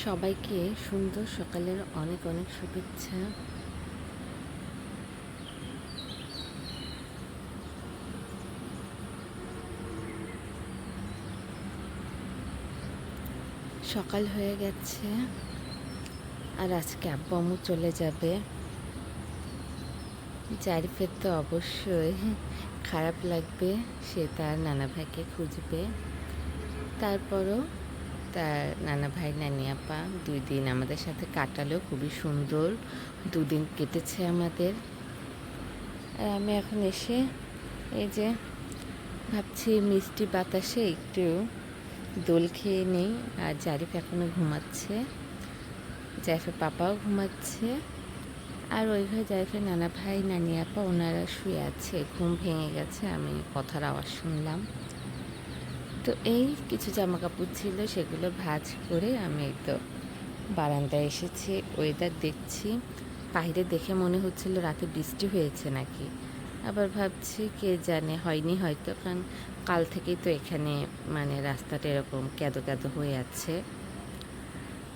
সবাইকে সুন্দর সকালের অনেক অনেক শুভেচ্ছা। সকাল হয়ে গেছে আর আজকে আব্বু আম্মু চলে যাবে। জারিফের তো অবশ্যই খারাপ লাগবে, সে তার নানা ভাইকে খুঁজবে। তারপরও তার নানা ভাই নানি আপা 2 দিন আমাদের সাথে কাটালো, খুবই সুন্দর 2 দিন কেটেছে আমাদের। আর আমি এখন এসে এই যে ভাবছি মিষ্টি বাতাসে একটু দোল খেয়ে নেই। আর জারিফ এখনও ঘুমাচ্ছে, জারিফের পাপাও ঘুমাচ্ছে, আর ওই ঘরে জারিফের নানা ভাই নানি আপা ওনারা শুয়ে আছে, ঘুম ভেঙে গেছে, আমি কথার আওয়াজ শুনলাম। তো এই কিছু জামা কাপড় ছিল, সেগুলো ভাঁজ করে আমি এই তো বারান্দায় এসেছি, ওয়েদার দেখছি। বাইরে দেখে মনে হচ্ছিল রাতে বৃষ্টি হয়েছে নাকি, আবার ভাবছি কে জানে হয়নি হয়তো, কারণ কাল থেকেই তো এখানে মানে রাস্তাটা এরকম ক্যাদো ক্যাদো হয়ে আছে।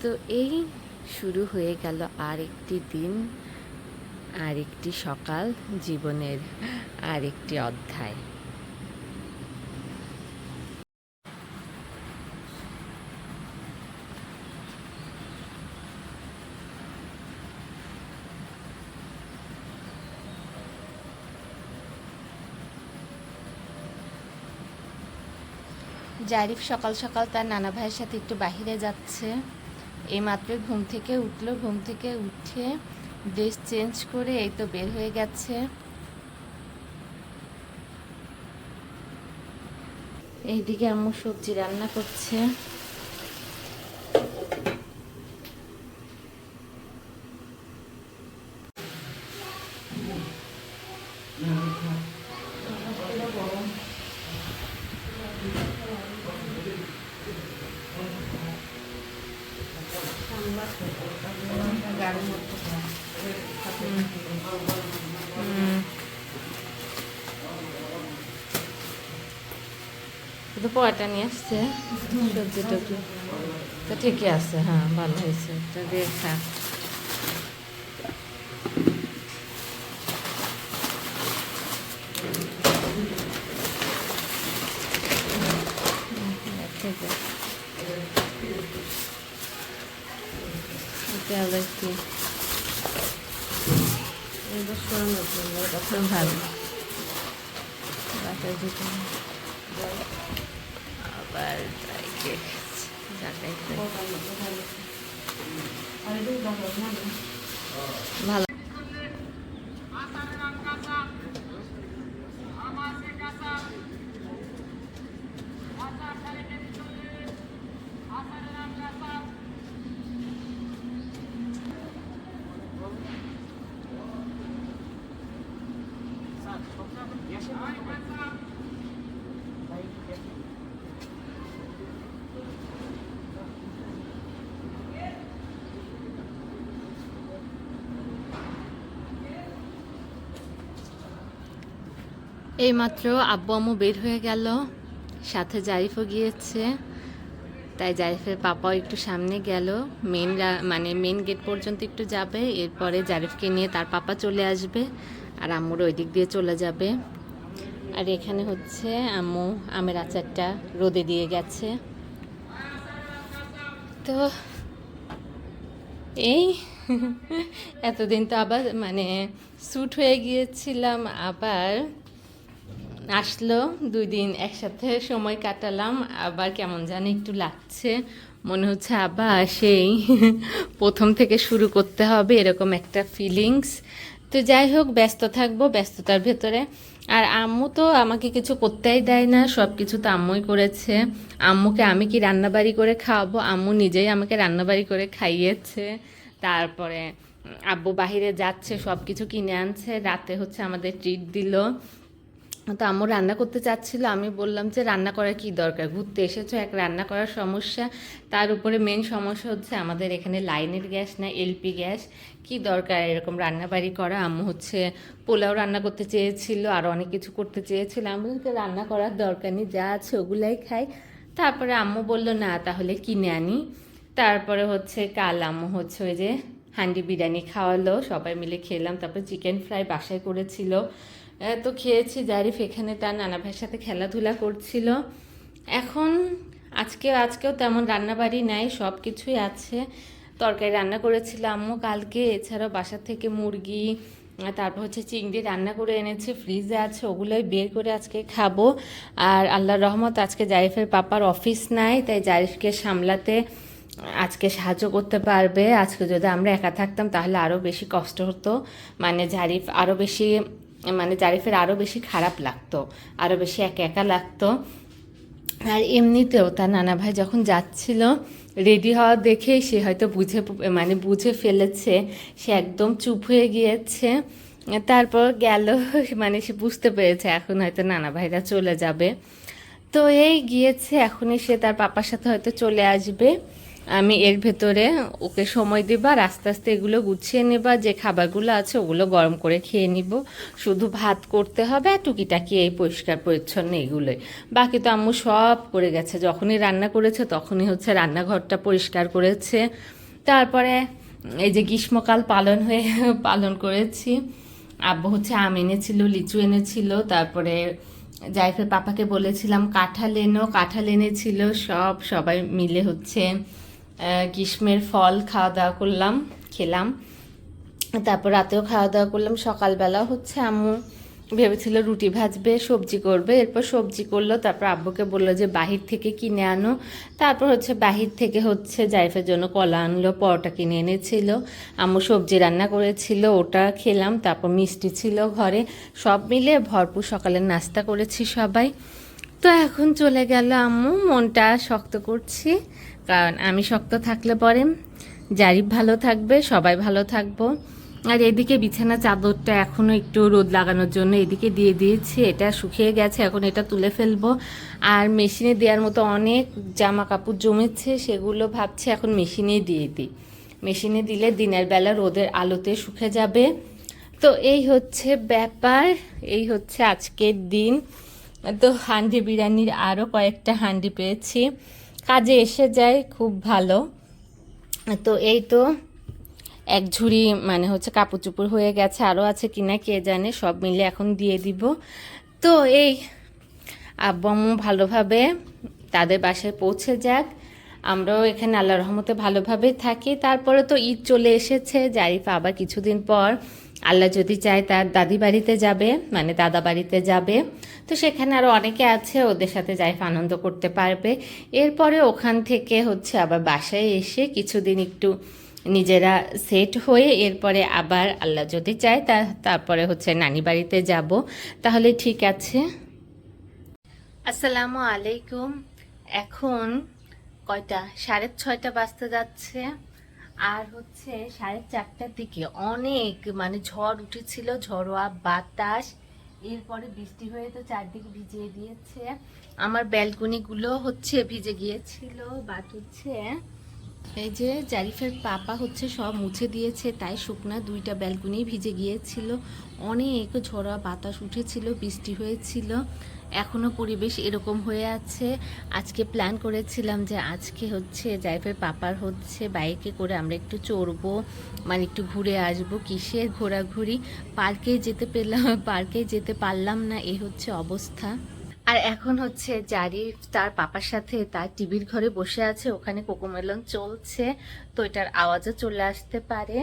তো এই শুরু হয়ে গেল আর একটি দিন, আর একটি সকাল, জীবনের আর একটি অধ্যায়। জারিফ সকাল সকাল তার নানা ভাইয়ের সাথে একটু বাহিরে যাচ্ছে। এই মাত্র ঘুম থেকে উঠলো, ঘুম থেকে উঠে ড্রেস চেঞ্জ করে এই তো বের হয়ে গেছে। এইদিকে আম্মু সবজি রান্না করছে। শুধু পোয়াটা নিয়ে আসছে, সবজি টবজি তো ঠিকই আছে, হ্যাঁ ভালো হয়েছে, এটা দিয়ে খা। ঠিক আছে, এটা আবার কি এবার সরানোর জন্য কথা ভালো বাটার দিতে আবার ড্রাই কেক ভালো। এইমাত্র আব্বু আম্মু বের হয়ে গেল, সাথে জারিফও গিয়েছে। তাই জারিফের পাপাও একটু সামনে গেল, মেন গেট পর্যন্ত একটু যাবে, এরপরে জারিফকে নিয়ে তার পাপা চলে আসবে, আর আম্মুর ওই দিক দিয়ে চলে যাবে। আর এখানে হচ্ছে আম্মু আমের আচারটা রোদে দিয়ে গেছে। তো এই এতদিন তো আবার স্যুট হয়ে গিয়েছিলাম, আবার আসলো 2 দিন একসাথে সময় কাটালাম, আবার কেমন জানি একটু লাগছে, মনে হচ্ছে আবার সেই প্রথম থেকে শুরু করতে হবে, এরকম একটা ফিলিংস। তো যাই হোক, ব্যস্ত থাকবো, ব্যস্ততার ভেতরে। আর আম্মু তো আমাকে কিছু করতেই দেয় না, সব কিছু তো আম্মুই করেছে। আম্মুকে আমি কি রান্নাবাড়ি করে খাওয়াবো, আম্মু নিজেই আমাকে রান্নাবাড়ি করে খাইয়েছে। তারপরে আব্বু বাহিরে যাচ্ছে, সব কিছু কিনে আনছে, রাতে হচ্ছে আমাদের ট্রিট দিল। তো আম্মু রান্না করতে চাচ্ছিল, আমি বললাম যে রান্না করার কি দরকার, ঘুরতে এসেছো, এক রান্না করার সমস্যা, তার উপরে মেন সমস্যা হচ্ছে আমাদের এখানে লাইনের গ্যাস না এলপি গ্যাস, কি দরকার এরকম রান্নাবাড়ি করা। আম্মু হচ্ছে পোলাও রান্না করতে চেয়েছিল, আরও অনেক কিছু করতে চেয়েছিল, আমি রান্না করার দরকার নেই, যা আছে ওগুলাই খাই। তারপরে আম্মু বলল না তাহলে কিনে আনি। তারপরে হচ্ছে কাল আম্মু হচ্ছে ওই যে হান্ডি বিরিয়ানি খাওয়ালো, সবাই মিলে খেলাম। তারপর চিকেন ফ্রাই বাসায় করেছিল, তো খেয়েছি। জারিফ এখানে তার নানা ভাইয়ের সাথে খেলাধুলা করছিল। এখন আজকেও তেমন রান্নাবাড়ি নাই, সব কিছুই আছে। তরকারি রান্না করেছিল আম্মু কালকে, এছাড়াও বাসা থেকে মুরগি, তারপর হচ্ছে চিংড়ি রান্না করে এনেছে, ফ্রিজে আছে, ওগুলোই বের করে আজকে খাবো। আর আল্লাহর রহমত আজকে জারিফের পাপার অফিস নাই, তাই জারিফকে সামলাতে আজকে সাহায্য করতে পারবে। আজকে যদি আমরা একা থাকতাম তাহলে আরও বেশি কষ্ট হতো, মানে জারিফের আরও বেশি খারাপ লাগতো, আরও বেশি একা একা লাগতো। আর এমনিতেও তার নানা ভাই যখন যাচ্ছিল রেডি হওয়া দেখেই সে হয়তো বুঝে ফেলেছে, সে একদম চুপ হয়ে গিয়েছে। তারপর গেল, মানে সে বুঝতে পেরেছে এখন হয়তো নানা ভাইরা চলে যাবে। তো এই গিয়েছে, এখনই সে তার পাপার সাথে হয়তো চলে আসবে। আমি এর ভেতরে ওকে সময় দেবা, আস্তে আস্তে এগুলো গুছিয়ে নেবা, যে খাবারগুলো আছে ওগুলো গরম করে খেয়ে নিব। শুধু ভাত করতে হবে, টুকিটাকি এই পরিষ্কার পরিচ্ছন্ন এগুলোই। বাকি তো আম্মু সব করে গেছে, যখনই রান্না করেছে তখনই হচ্ছে রান্নাঘরটা পরিষ্কার করেছে। তারপরে এই যে গ্রীষ্মকাল পালন করেছি। আব্বু হচ্ছে আম এনেছিল, লিচু এনেছিল, তারপরে জাইফের পাপাকে বলেছিলাম কাঁঠাল এনেছিল। সবাই মিলে হচ্ছে গ্রীষ্মের ফল খেলাম। তারপর রাতেও খাওয়া দাওয়া করলাম। সকালবেলা হচ্ছে আম্মু ভেবেছিল রুটি ভাজবে, সবজি করবে, এরপর সবজি করলো। তারপর আব্বুকে বললো যে বাহির থেকে কিনে আনো। তারপর হচ্ছে বাহির থেকে হচ্ছে জাইফের জন্য কলা আনলো, পরোটা কিনে এনেছিল। আম্মু সবজি রান্না করেছিল, ওটা খেলাম। তারপর মিষ্টি ছিল ঘরে, সব মিলে ভরপুর সকালের নাস্তা করেছি সবাই। তো এখন চলে গেল আম্মু, মনটা শক্ত করছি, কারণ আমি শক্ত থাকলে পরে জারিফ ভালো থাকবে, সবাই ভালো থাকবো। আর এদিকে বিছানা চাদরটা এখনও একটু রোদ লাগানোর জন্য এদিকে দিয়ে দিয়েছি, এটা শুকিয়ে গেছে, এখন এটা তুলে ফেলবো। আর মেশিনে দেওয়ার মতো অনেক জামা কাপড় জমেছে, সেগুলো ভাবছি এখন মেশিনে দিয়ে দিই। মেশিনে দিলে দিনের বেলা রোদের আলোতে শুকে যাবে। তো এই হচ্ছে ব্যাপার, এই হচ্ছে আজকের দিন। তো হান্ডি বিরিয়ানির আরও কয়েকটা হান্ডি পেয়েছি, কাজে এসে যায়, খুব ভালো। তো এই তো এক ঝুড়ি মানে হচ্ছে কাপড় চোপড় হয়ে গেছে, আরও আছে কিনা কে জানে, সব মিলে এখন দিয়ে দিব। তো এই আব্বু আম্মু ভালোভাবে তাদের বাসায় পৌঁছে যাক, আমরাও এখানে আল্লাহর রহমতে ভালোভাবে থাকি। তারপরে তো ঈদ চলে এসেছে, জারিফা আবার কিছুদিন পর আল্লাহ যদি চায় তার দাদি বাড়িতে যাবে, মানে দাদা বাড়িতে যাবে। তো সেখানে আরও অনেকে আছে, ওদের সাথে জারিফা আনন্দ করতে পারবে। এরপরে ওখান থেকে হচ্ছে আবার বাসায় এসে কিছুদিন একটু নিজেরা সেট হয়ে এরপরে আবার আল্লাহ যদি চায় তারপরে হচ্ছে নানি বাড়িতে যাব। তাহলে ঠিক আছে। আসসালামু আলাইকুম। এখন কয়টা, 6:30 বাজতে যাচ্ছে। আর হচ্ছে 4:30টার দিকে অনেক মানে ঝড় উঠেছিল, ঝড়োয়া বাতাস, এরপরে বৃষ্টি হয়ে তো চারদিকে ভিজিয়ে দিয়েছে। আমার ব্যালকনিগুলো হচ্ছে ভিজে গিয়েছিল, বাট হচ্ছে এই যে জারিফের পাপা হচ্ছে সব মুছে দিয়েছে, তাই শুকনা 2টা ব্যালকনি ভিজে গিয়েছিল। অনেক ঝড়া বাতাস উঠেছিল, বৃষ্টি হয়েছিল, এখনও পরিবেশ এরকম হয়ে আছে। আজকে প্ল্যান করেছিলাম যে আজকে হচ্ছে জারিফের পাপার হচ্ছে বাইকে করে আমরা একটু চড়বো, মানে একটু ঘুরে আসবো। কিসের ঘোরাঘুরি, পার্কে যেতে পারলাম না, এই হচ্ছে অবস্থা। আর এখন হচ্ছে জারিফ তার পাপার সাথে তার টিভির ঘরে বসে আছে, ওখানে কোকোমেলন চলছে, তো এটার আওয়াজও চলে আসতে পারে।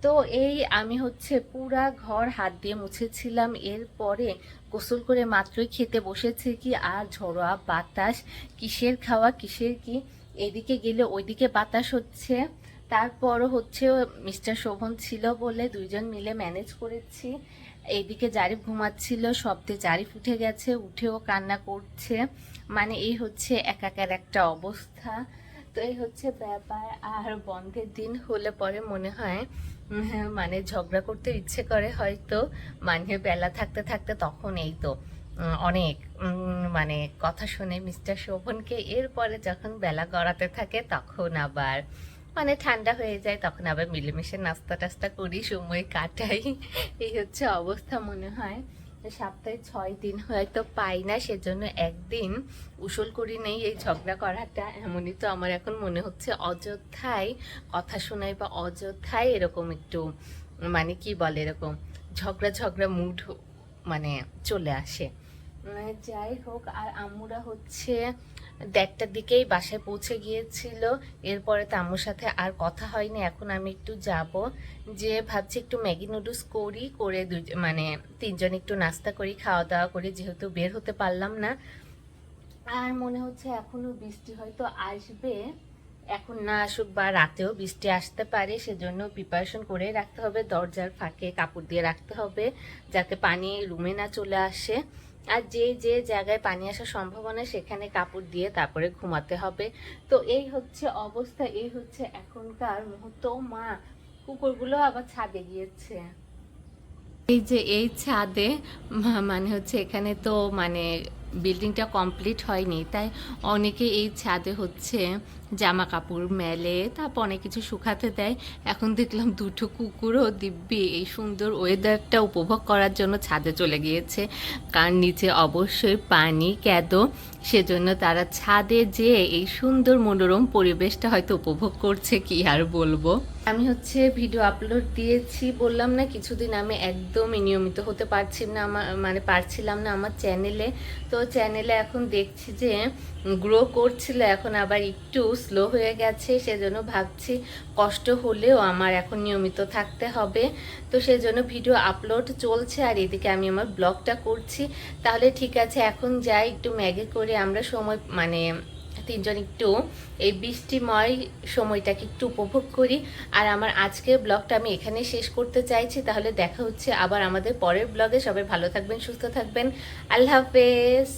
তো এই আমি হচ্ছে পুরা ঘর হাত দিয়ে মুছেছিলাম, এরপরে গোসল করে মাত্রই খেতে বসেছি, কি আর ঝড়োয়া বাতাস, কিসের খাওয়া কিসের কি, এদিকে গেলে ওইদিকে বাতাস হচ্ছে। তারপরও হচ্ছে মিস্টার শোভন ছিল বলে 2জন মিলে ম্যানেজ করেছি। এইদিকে জারিফ ঘুমাচ্ছিল, শব্দে জারিফ উঠে গেছে, উঠেও কান্না করছে, মানে এই হচ্ছে একাকার একটা অবস্থা। তো এই হচ্ছে ব্যাপার। আর বন্ধের দিন হলে পরে মনে হয় মানে ঝগড়া করতে ইচ্ছে করে হয়তো, মানে বেলা থাকতে থাকতে তখন এই তো অনেক মানে কথা শুনে মিস্টার শোভনকে। এরপরে যখন বেলা গড়াতে থাকে তখন আবার মানে ঠান্ডা হয়ে যায়, তখন আবার মিলেমিশে নাস্তা টাস্তা করি, সময় কাটাই, এই হচ্ছে অবস্থা মনে হয়। সপ্তাহে 6 দিন হয়তো পাই না, সেজন্য একদিন উসুল করি নেই এই ঝগড়া করাটা। এমনই তো আমার এখন মনে হচ্ছে অযথায় কথা শোনাই বা অযথায় এরকম একটু মানে কি বলে এরকম ঝগড়া ঝগড়া মুড মানে চলে আসে। যাই হোক, আর আম্মুরা হচ্ছে 1:30টার দিকেই বাসায় পৌঁছে গিয়েছিল। এরপরে তো আম্মুর সাথে আর কথা হয়নি। এখন আমি একটু যাব, যে ভাবছি একটু ম্যাগি নুডলস করি, করে মানে তিনজন একটু নাস্তা করি, খাওয়া দাওয়া করি, যেহেতু বের হতে পারলাম না। আর মনে হচ্ছে এখনো বৃষ্টি হয়তো আসবে, এখন না আসুক বা রাতেও বৃষ্টি আসতে পারে, সেজন্য প্রিপারেশন করে রাখতে হবে। দরজার ফাঁকে কাপড় দিয়ে রাখতে হবে যাতে পানি রুমে না চলে আসে। আর যে যে জায়গায় পানি আসার সম্ভাবনা সেখানে কাপড় দিয়ে তারপরে ঘুমাতে হবে। তো এই হচ্ছে অবস্থা, এই হচ্ছে এখনকার মুহূর্ত। মা, কুকুরগুলো আবার ছাদে গিয়েছে। এই যে এই ছাদে মানে হচ্ছে এখানে তো মানে বিল্ডিংটা কমপ্লিট হয়নি, তাই অনেকে এই ছাদে হচ্ছে জামা কাপড় মেলে, তারপর অনেক কিছু শুকাতে দেয়। এখন দেখলাম দুটো কুকুরও দিব্যি এই সুন্দর ওয়েদারটা উপভোগ করার জন্য ছাদে চলে গিয়েছে, কারণ নিচে অবশ্যই পানি ক্যাদো, সেজন্য তারা ছাদে যেয়ে এই সুন্দর মনোরম পরিবেশটা হয়তো উপভোগ করছে, কি আর বলবো। আমি হচ্ছে ভিডিও আপলোড দিয়েছি, বললাম না কিছুদিন আমি একদমই নিয়মিত হতে পারছি না, মানে পারছিলাম না আমার চ্যানেলে। তো চ্যানেলে এখন দেখছি যে গ্রো করছিল, এখন আবার একটু স্লো হয়ে গেছে, সেজন্য ভাবছি কষ্ট হলেও আমার এখন নিয়মিত থাকতে হবে। তো সেজন্য ভিডিও আপলোড চলছে আর এদিকে আমি আমার ব্লগটা করছি। তাহলে ঠিক আছে, এখন যাই একটু ম্যাগি করে আমরা সময় মানে তিনজন একটু এই বৃষ্টিময় সময়টাকে একটু উপভোগ করি। আর আমার আজকের ব্লগটা আমি এখানে শেষ করতে চাইছি। তাহলে দেখা হচ্ছে আবার আমাদের পরের ব্লগে। সবাই ভালো থাকবেন, সুস্থ থাকবেন। আল্লাহ হাফেজ।